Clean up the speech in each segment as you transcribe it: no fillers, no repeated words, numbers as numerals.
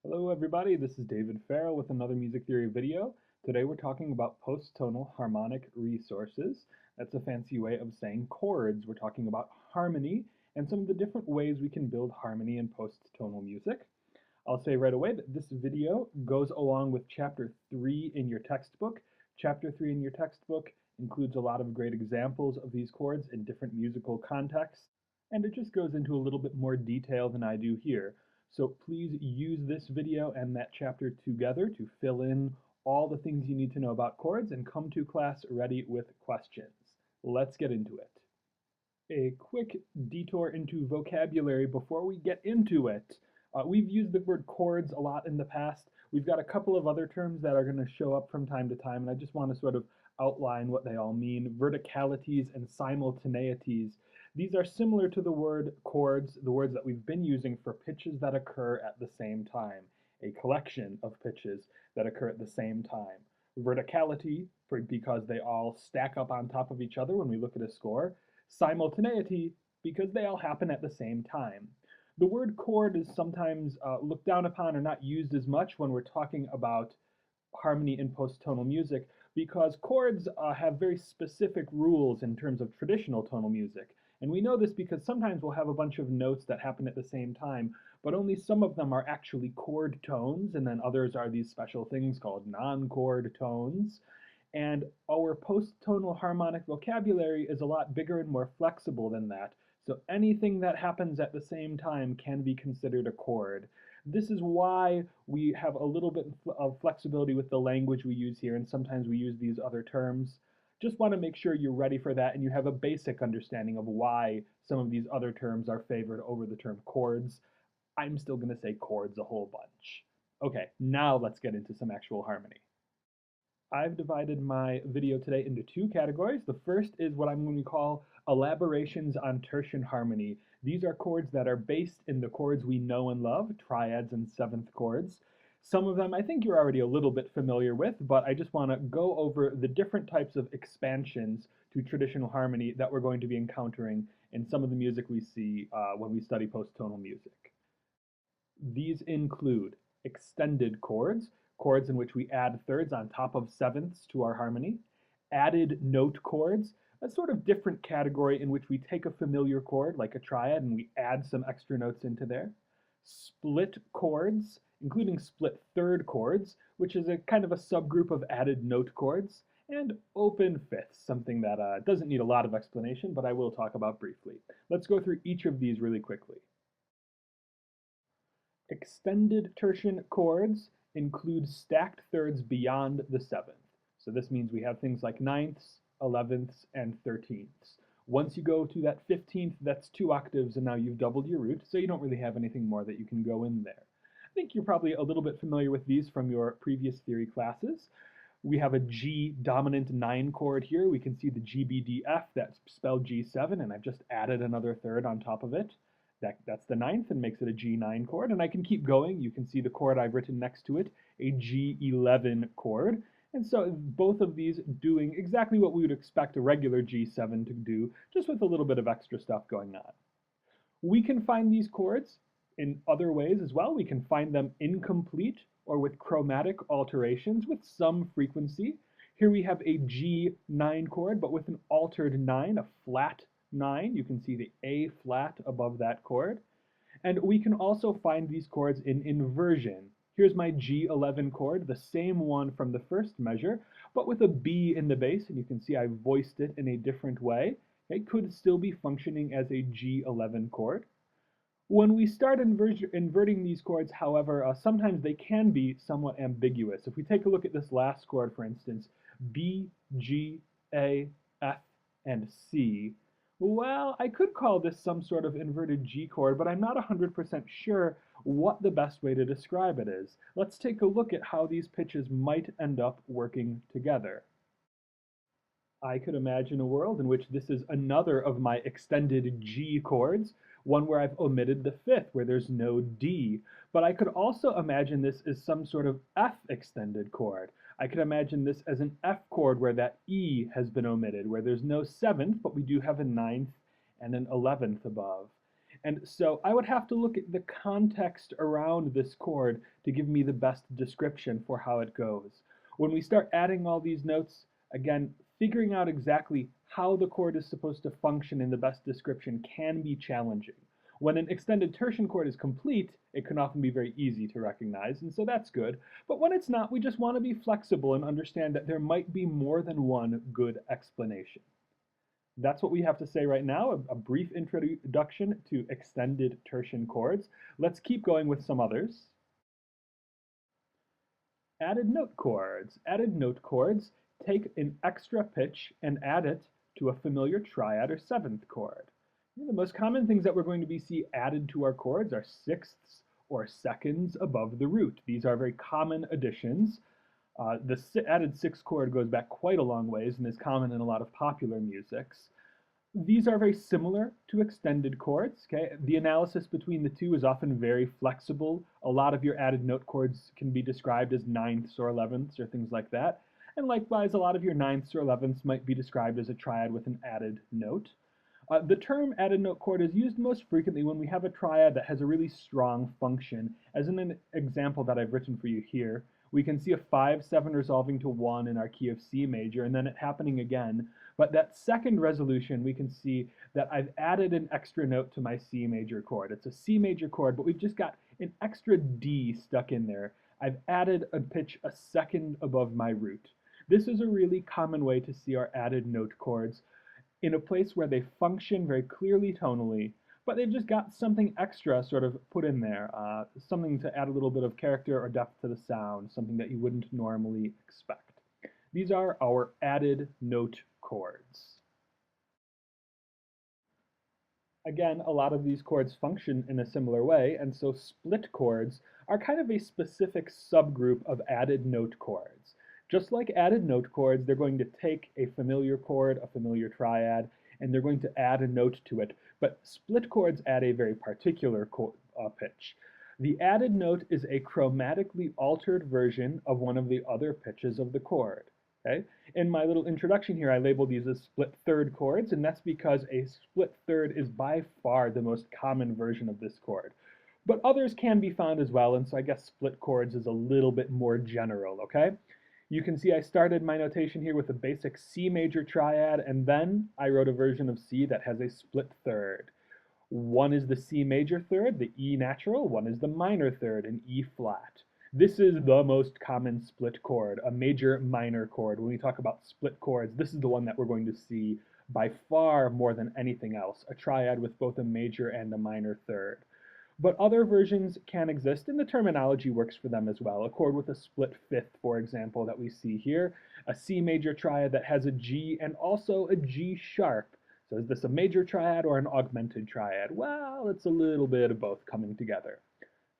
Hello everybody, this is David Farrell with another music theory video. Today we're talking about post-tonal harmonic resources. That's a fancy way of saying chords. We're talking about harmony and some of the different ways we can build harmony in post-tonal music. I'll say right away that this video goes along with Chapter 3 in your textbook. Chapter 3 in your textbook includes a lot of great examples of these chords in different musical contexts, and it just goes into a little bit more detail than I do here. So please use this video and that chapter together to fill in all the things you need to know about chords and come to class ready with questions. Let's get into it. A quick detour into vocabulary before we get into it. We've used the word chords a lot in the past. We've got a couple of other terms that are going to show up from time to time, and I just want to sort of outline what they all mean. Verticalities and simultaneities. These are similar to the word chords, the words that we've been using for pitches that occur at the same time, a collection of pitches that occur at the same time. Verticality, because they all stack up on top of each other when we look at a score. Simultaneity, because they all happen at the same time. The word chord is sometimes looked down upon or not used as much when we're talking about harmony in post-tonal music because chords have very specific rules in terms of traditional tonal music. And we know this because sometimes we'll have a bunch of notes that happen at the same time, but only some of them are actually chord tones, and then others are these special things called non-chord tones. And our post-tonal harmonic vocabulary is a lot bigger and more flexible than that. So anything that happens at the same time can be considered a chord. This is why we have a little bit of flexibility with the language we use here, and sometimes we use these other terms. Just want to make sure you're ready for that and you have a basic understanding of why some of these other terms are favored over the term chords. I'm still going to say chords a whole bunch. Okay, now let's get into some actual harmony. I've divided my video today into two categories. The first is what I'm going to call elaborations on tertian harmony. These are chords that are based in the chords we know and love, triads and seventh chords. Some of them I think you're already a little bit familiar with, but I just want to go over the different types of expansions to traditional harmony that we're going to be encountering in some of the music we see when we study post-tonal music. These include extended chords, chords in which we add thirds on top of sevenths to our harmony. Added note chords, a sort of different category in which we take a familiar chord like a triad and we add some extra notes into there. Split chords, including split third chords, which is a kind of a subgroup of added note chords. And open fifths, something that doesn't need a lot of explanation, but I will talk about briefly. Let's go through each of these really quickly. Extended tertian chords include stacked thirds beyond the seventh. So this means we have things like ninths, 11ths, and 13ths. Once you go to that 15th, that's 2 octaves, and now you've doubled your root, so you don't really have anything more that you can go in there. I think you're probably a little bit familiar with these from your previous theory classes. We have a G dominant 9 chord here. We can see the GBDF, that's spelled G7, and I've just added another third on top of it. That's the ninth and makes it a G9 chord, and I can keep going. You can see the chord I've written next to it, a G11 chord. And so both of these doing exactly what we would expect a regular G7 to do, just with a little bit of extra stuff going on. We can find these chords in other ways as well. We can find them incomplete or with chromatic alterations with some frequency. Here we have a G9 chord, but with an altered 9, a flat 9. You can see the A flat above that chord. And we can also find these chords in inversion. Here's my G11 chord, the same one from the first measure, but with a B in the bass, and you can see I voiced it in a different way. It could still be functioning as a G11 chord. When we start inverting these chords, however, sometimes they can be somewhat ambiguous. If we take a look at this last chord, for instance, B, G, A, F, and C, well, I could call this some sort of inverted G chord, but I'm not 100% sure what the best way to describe it is. Let's take a look at how these pitches might end up working together. I could imagine a world in which this is another of my extended G chords, one where I've omitted the fifth, where there's no D. But I could also imagine this as some sort of F extended chord. I could imagine this as an F chord where that E has been omitted, where there's no seventh, but we do have a ninth and an 11th above. And so I would have to look at the context around this chord to give me the best description for how it goes. When we start adding all these notes, again, figuring out exactly how the chord is supposed to function in the best description can be challenging. When an extended tertian chord is complete, it can often be very easy to recognize, and so that's good. But when it's not, we just want to be flexible and understand that there might be more than one good explanation. That's what we have to say right now, a brief introduction to extended tertian chords. Let's keep going with some others. Added note chords. Added note chords take an extra pitch and add it to a familiar triad or seventh chord. The most common things that we're going to see added to our chords are sixths or seconds above the root. These are very common additions. The added sixth chord goes back quite a long ways and is common in a lot of popular musics. These are very similar to extended chords. Okay? The analysis between the two is often very flexible. A lot of your added note chords can be described as ninths or elevenths or things like that. And likewise, a lot of your ninths or elevenths might be described as a triad with an added note. The term added note chord is used most frequently when we have a triad that has a really strong function. As in an example that I've written for you here, we can see a 5-7 resolving to 1 in our key of C major, and then it happening again. But that second resolution, we can see that I've added an extra note to my C major chord. It's a C major chord, but we've just got an extra D stuck in there. I've added a pitch a second above my root. This is a really common way to see our added note chords in a place where they function very clearly tonally, but they've just got something extra sort of put in there, something to add a little bit of character or depth to the sound, something that you wouldn't normally expect. These are our added note chords. Again, a lot of these chords function in a similar way, and so split chords are kind of a specific subgroup of added note chords. Just like added note chords, they're going to take a familiar chord, a familiar triad, and they're going to add a note to it. But split chords add a very particular pitch. The added note is a chromatically altered version of one of the other pitches of the chord. Okay? In my little introduction here, I labeled these as split third chords, and that's because a split third is by far the most common version of this chord. But others can be found as well, and so I guess split chords is a little bit more general, okay? You can see I started my notation here with a basic C major triad, and then I wrote a version of C that has a split third. One is the C major third, the E natural, one is the minor third, an E flat. This is the most common split chord, a major minor chord. When we talk about split chords, this is the one that we're going to see by far more than anything else, a triad with both a major and a minor third. But other versions can exist, and the terminology works for them as well. A chord with a split fifth, for example, that we see here, a C major triad that has a G and also a G sharp. So is this a major triad or an augmented triad? Well, it's a little bit of both coming together.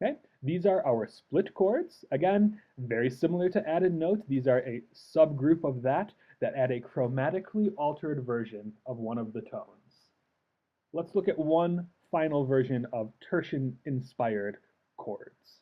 Okay, these are our split chords. Again, very similar to added note. These are a subgroup of that add a chromatically altered version of one of the tones. Let's look at one final version of tertian-inspired chords.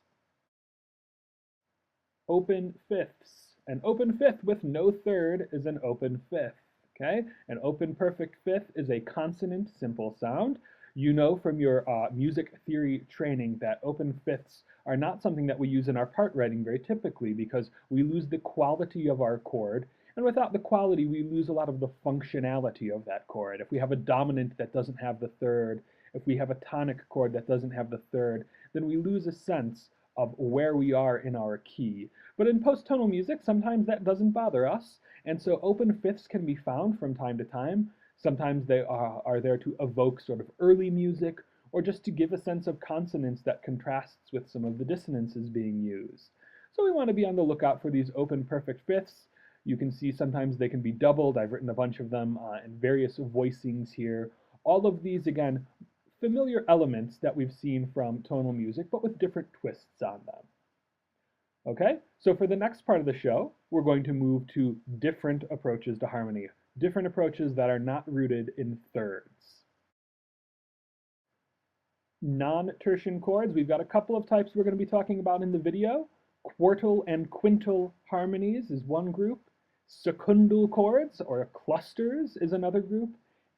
Open fifths. An open fifth with no third is an open fifth. Okay? An open perfect fifth is a consonant simple sound. You know from your music theory training that open fifths are not something that we use in our part writing very typically because we lose the quality of our chord, and without the quality we lose a lot of the functionality of that chord. If we have a dominant that doesn't have the third, if we have a tonic chord that doesn't have the third, then we lose a sense of where we are in our key. But in post-tonal music, sometimes that doesn't bother us, and so open fifths can be found from time to time. Sometimes they are there to evoke sort of early music, or just to give a sense of consonance that contrasts with some of the dissonances being used. So we want to be on the lookout for these open perfect fifths. You can see sometimes they can be doubled. I've written a bunch of them in various voicings here. All of these, again, familiar elements that we've seen from tonal music, but with different twists on them. Okay, so for the next part of the show, we're going to move to different approaches to harmony, different approaches that are not rooted in thirds. Non-tertian chords, we've got a couple of types we're going to be talking about in the video. Quartal and quintal harmonies is one group. Secundal chords, or clusters, is another group.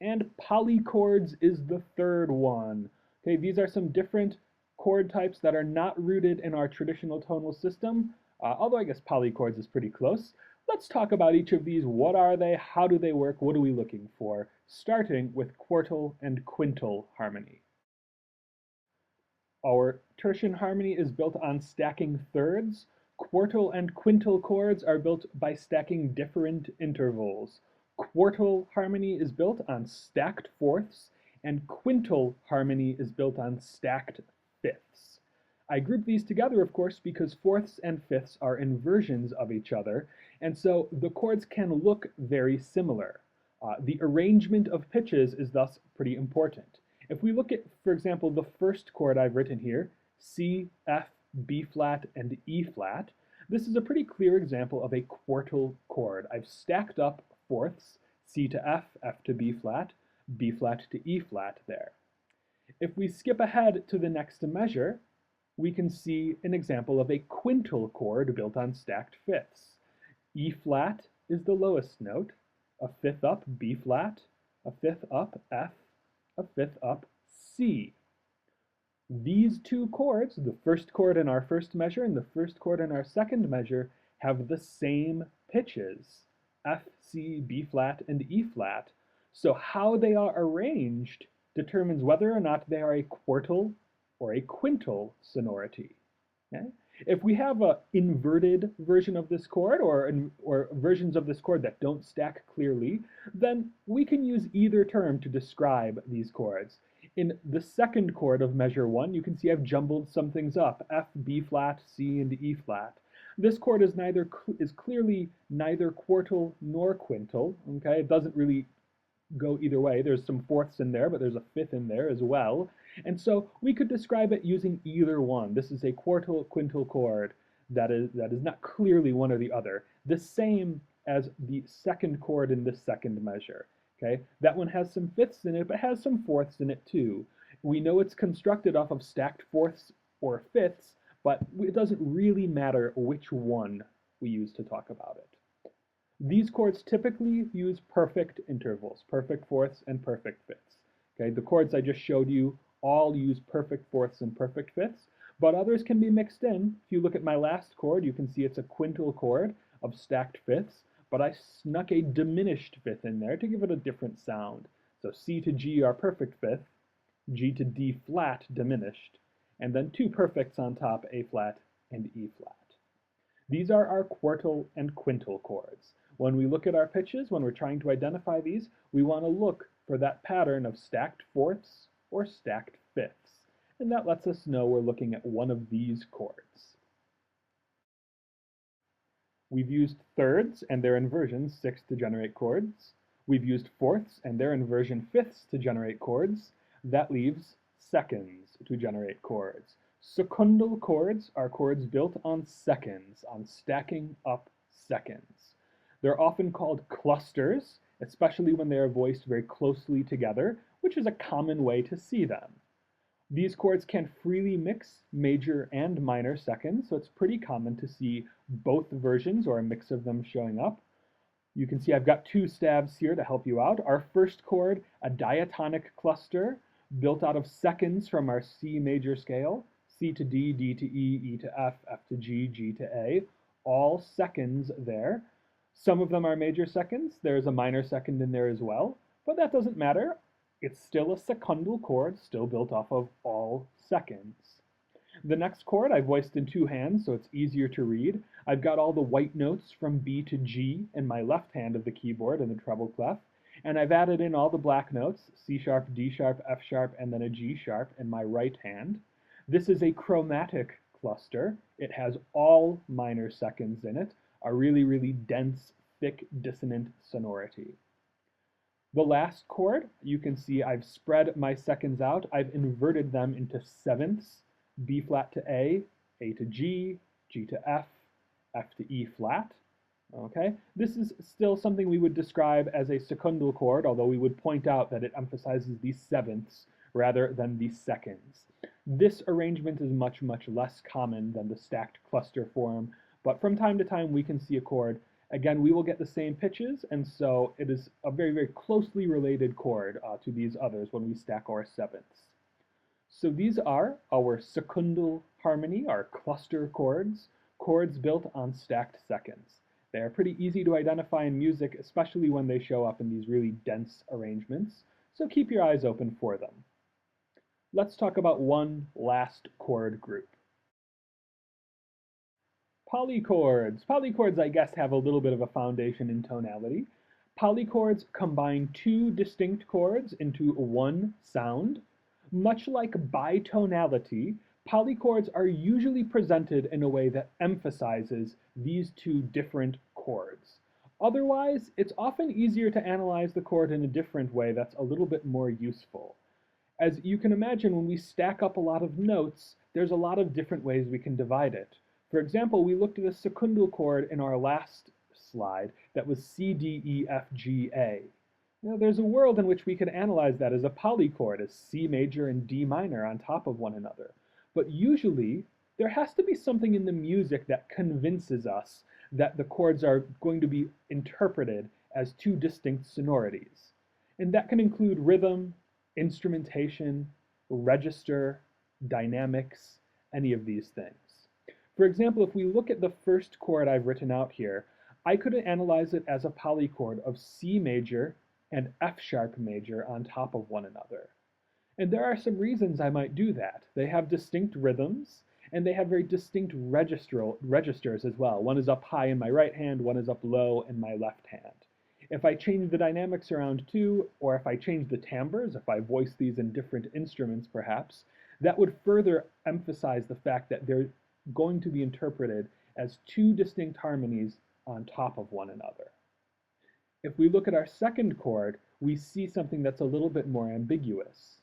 And polychords is the third one. Okay, these are some different chord types that are not rooted in our traditional tonal system, although I guess polychords is pretty close. Let's talk about each of these. What are they? How do they work? What are we looking for? Starting with quartal and quintal harmony. Our tertian harmony is built on stacking thirds. Quartal and quintal chords are built by stacking different intervals. Quartal harmony is built on stacked fourths, and quintal harmony is built on stacked fifths. I group these together, of course, because fourths and fifths are inversions of each other, and so the chords can look very similar. The arrangement of pitches is thus pretty important. If we look at, for example, the first chord I've written here, C, F, B flat, and E flat, this is a pretty clear example of a quartal chord. I've stacked up fourths, C to F, F to B flat to E flat there. If we skip ahead to the next measure, we can see an example of a quintal chord built on stacked fifths. E flat is the lowest note, a fifth up, B flat, a fifth up, F, a fifth up, C. These two chords, the first chord in our first measure and the first chord in our second measure, have the same pitches, F, C, B flat, and E flat. So how they are arranged determines whether or not they are a quartal or a quintal sonority. Okay? If we have an inverted version of this chord or versions of this chord that don't stack clearly, then we can use either term to describe these chords. In the second chord of measure 1, you can see I've jumbled some things up, F, B flat, C, and E flat. This chord is clearly neither quartal nor quintal. Okay? It doesn't really go either way. There's some fourths in there, but there's a fifth in there as well. And so we could describe it using either one. This is a quartal quintal chord that is not clearly one or the other. The same as the second chord in this second measure. Okay, that one has some fifths in it, but has some fourths in it too. We know it's constructed off of stacked fourths or fifths, but it doesn't really matter which one we use to talk about it. These chords typically use perfect intervals, perfect fourths and perfect fifths. Okay, the chords I just showed you all use perfect fourths and perfect fifths, but others can be mixed in. If you look at my last chord, you can see it's a quintal chord of stacked fifths, but I snuck a diminished fifth in there to give it a different sound. So C to G are perfect fifth, G to D flat diminished, and then two perfects on top, A flat and E flat. These are our quartal and quintal chords. When we look at our pitches, when we're trying to identify these, we want to look for that pattern of stacked fourths or stacked fifths. And that lets us know we're looking at one of these chords. We've used thirds and their inversions, sixths, to generate chords. We've used fourths and their inversion, fifths, to generate chords. That leaves seconds to generate chords. Secundal chords are chords built on seconds, on stacking up seconds. They're often called clusters, especially when they are voiced very closely together, which is a common way to see them. These chords can freely mix major and minor seconds, so it's pretty common to see both versions or a mix of them showing up. You can see I've got two stabs here to help you out. Our first chord, a diatonic cluster, built out of seconds from our C major scale, C to D, D to E, E to F, F to G, G to A, all seconds there. Some of them are major seconds. There's a minor second in there as well, but that doesn't matter. It's still a secundal chord, still built off of all seconds. The next chord I voiced in two hands, so it's easier to read. I've got all the white notes from B to G in my left hand of the keyboard in the treble clef, and I've added in all the black notes, C sharp, D sharp, F sharp, and then a G sharp in my right hand. This is a chromatic cluster. It has all minor seconds in it, a really, really dense, thick, dissonant sonority. The last chord, you can see I've spread my seconds out. I've inverted them into sevenths, B flat to A to G, G to F, F to E flat. Okay, this is still something we would describe as a secundal chord, although we would point out that it emphasizes the sevenths rather than the seconds. This arrangement is much, much less common than the stacked cluster form, but from time to time we can see a chord. Again, we will get the same pitches, and so it is a very, very closely related chord to these others when we stack our sevenths. So these are our secundal harmony, our cluster chords, chords built on stacked seconds. They are pretty easy to identify in music, especially when they show up in these really dense arrangements, so keep your eyes open for them. Let's talk about one last chord group. Polychords. Polychords, I guess, have a little bit of a foundation in tonality. Polychords combine two distinct chords into one sound. Much like bitonality, polychords are usually presented in a way that emphasizes these two different chords. Otherwise, it's often easier to analyze the chord in a different way that's a little bit more useful. As you can imagine, when we stack up a lot of notes, there's a lot of different ways we can divide it. For example, we looked at a secundal chord in our last slide that was C, D, E, F, G, A. Now, there's a world in which we could analyze that as a polychord, as C major and D minor on top of one another. But usually, there has to be something in the music that convinces us that the chords are going to be interpreted as two distinct sonorities. And that can include rhythm, instrumentation, register, dynamics, any of these things. For example, if we look at the first chord I've written out here, I could analyze it as a polychord of C major and F sharp major on top of one another. And there are some reasons I might do that. They have distinct rhythms, and they have very distinct registers as well. One is up high in my right hand, one is up low in my left hand. If I change the dynamics around too, or if I change the timbres, if I voice these in different instruments perhaps, that would further emphasize the fact that they're going to be interpreted as two distinct harmonies on top of one another. If we look at our second chord, we see something that's a little bit more ambiguous.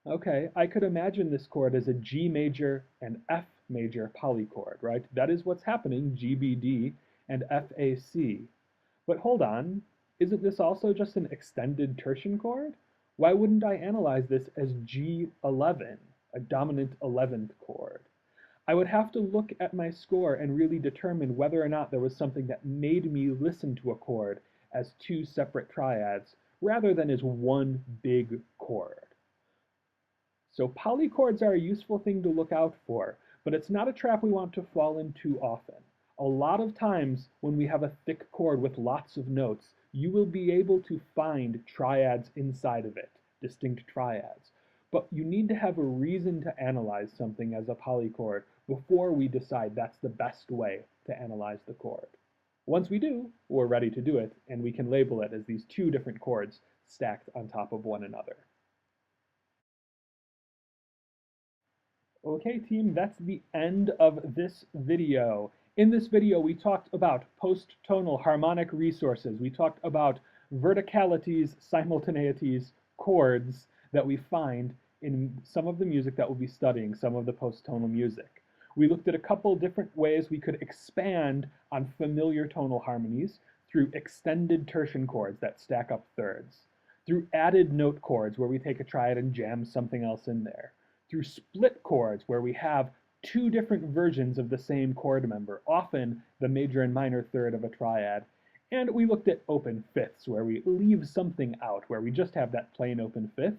Okay, I could imagine this chord as a G major and F major polychord, right? That is what's happening, G, B, D, and F, A, C. But hold on, isn't this also just an extended tertian chord? Why wouldn't I analyze this as G11, a dominant 11th chord? I would have to look at my score and really determine whether or not there was something that made me listen to a chord as two separate triads rather than as one big chord. So polychords are a useful thing to look out for, but it's not a trap we want to fall into often. A lot of times when we have a thick chord with lots of notes, you will be able to find triads inside of it, distinct triads. But you need to have a reason to analyze something as a polychord before we decide that's the best way to analyze the chord. Once we do, we're ready to do it, and we can label it as these two different chords stacked on top of one another. Okay, team, that's the end of this video. In this video, we talked about post-tonal harmonic resources. We talked about verticalities, simultaneities, chords that we find in some of the music that we'll be studying, some of the post-tonal music. We looked at a couple different ways we could expand on familiar tonal harmonies through extended tertian chords that stack up thirds, through added note chords where we take a triad and jam something else in there, through split chords where we have two different versions of the same chord member, often the major and minor third of a triad. And we looked at open fifths, where we leave something out, where we just have that plain open fifth.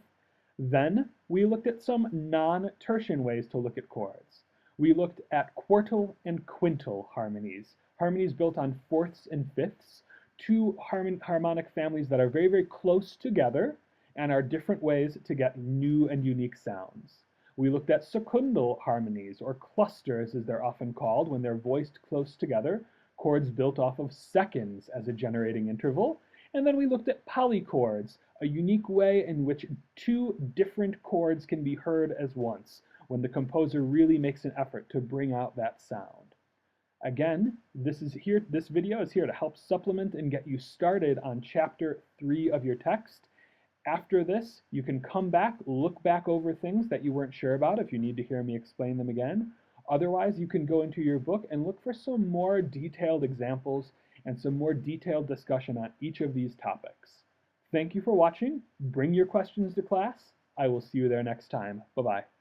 Then we looked at some non-tertian ways to look at chords. We looked at quartal and quintal harmonies, harmonies built on fourths and fifths, two harmonic families that are very, very close together and are different ways to get new and unique sounds. We looked at secundal harmonies, or clusters as they're often called, when they're voiced close together, chords built off of seconds as a generating interval. And then we looked at polychords, a unique way in which two different chords can be heard as once, when the composer really makes an effort to bring out that sound. Again, this video is here to help supplement and get you started on chapter 3 of your text. After this, you can come back, look back over things that you weren't sure about if you need to hear me explain them again. Otherwise, you can go into your book and look for some more detailed examples and some more detailed discussion on each of these topics. Thank you for watching. Bring your questions to class. I will see you there next time. Bye-bye.